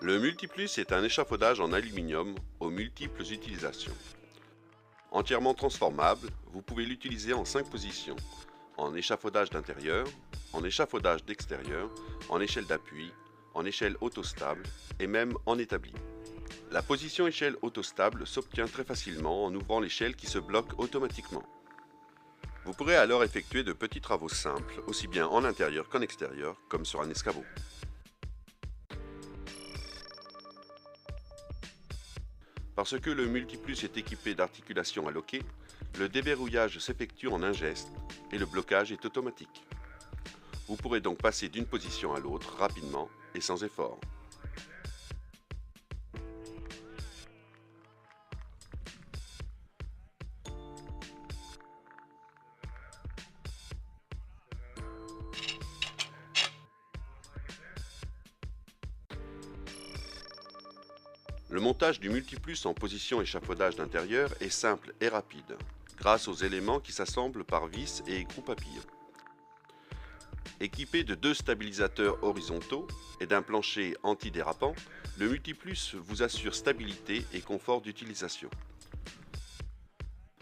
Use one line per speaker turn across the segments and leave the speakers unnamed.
Le Multiplus est un échafaudage en aluminium aux multiples utilisations. Entièrement transformable, vous pouvez l'utiliser en 5 positions, en échafaudage d'intérieur, en échafaudage d'extérieur, en échelle d'appui, en échelle autostable et même en établi. La position échelle autostable s'obtient très facilement en ouvrant l'échelle qui se bloque automatiquement. Vous pourrez alors effectuer de petits travaux simples, aussi bien en intérieur qu'en extérieur, comme sur un escabeau. Parce que le Multiplus est équipé d'articulations à loquer, le déverrouillage s'effectue en un geste et le blocage est automatique. Vous pourrez donc passer d'une position à l'autre rapidement et sans effort. Le montage du Multiplus en position échafaudage d'intérieur est simple et rapide, grâce aux éléments qui s'assemblent par vis et écrou papillon. Équipé de 2 stabilisateurs horizontaux et d'un plancher antidérapant, le Multiplus vous assure stabilité et confort d'utilisation.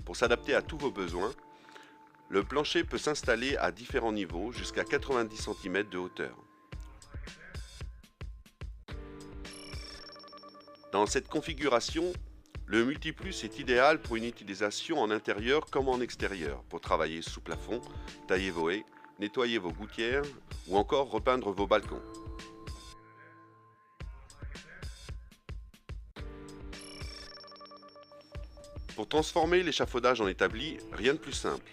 Pour s'adapter à tous vos besoins, le plancher peut s'installer à différents niveaux jusqu'à 90 cm de hauteur. Dans cette configuration, le Multiplus est idéal pour une utilisation en intérieur comme en extérieur, pour travailler sous plafond, tailler vos haies, nettoyer vos gouttières ou encore repeindre vos balcons. Pour transformer l'échafaudage en établi, rien de plus simple.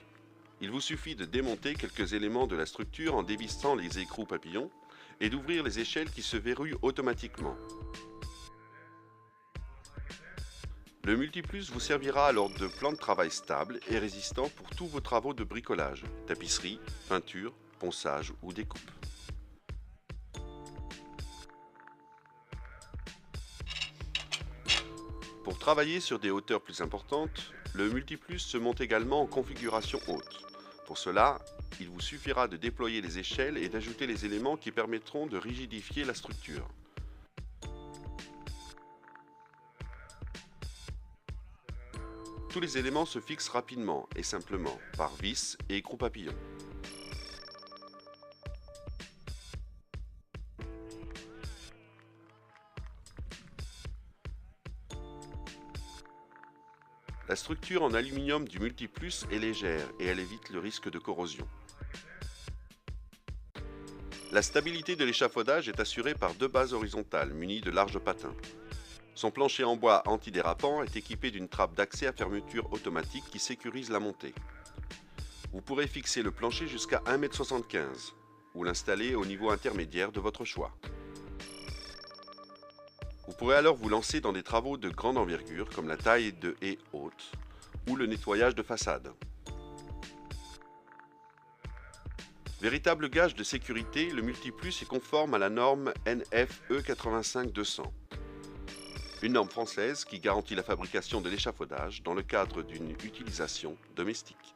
Il vous suffit de démonter quelques éléments de la structure en dévissant les écrous papillons et d'ouvrir les échelles qui se verrouillent automatiquement. Le Multiplus vous servira alors de plan de travail stable et résistant pour tous vos travaux de bricolage, tapisserie, peinture, ponçage ou découpe. Pour travailler sur des hauteurs plus importantes, le Multiplus se monte également en configuration haute. Pour cela, il vous suffira de déployer les échelles et d'ajouter les éléments qui permettront de rigidifier la structure. Tous les éléments se fixent rapidement et simplement par vis et écrou papillon. La structure en aluminium du Multiplus est légère et elle évite le risque de corrosion. La stabilité de l'échafaudage est assurée par 2 bases horizontales munies de larges patins. Son plancher en bois antidérapant est équipé d'une trappe d'accès à fermeture automatique qui sécurise la montée. Vous pourrez fixer le plancher jusqu'à 1,75 m ou l'installer au niveau intermédiaire de votre choix. Vous pourrez alors vous lancer dans des travaux de grande envergure comme la taille de haies hautes ou le nettoyage de façade. Véritable gage de sécurité, le Multiplus est conforme à la norme NFE 85-200. Une norme française qui garantit la fabrication de l'échafaudage dans le cadre d'une utilisation domestique.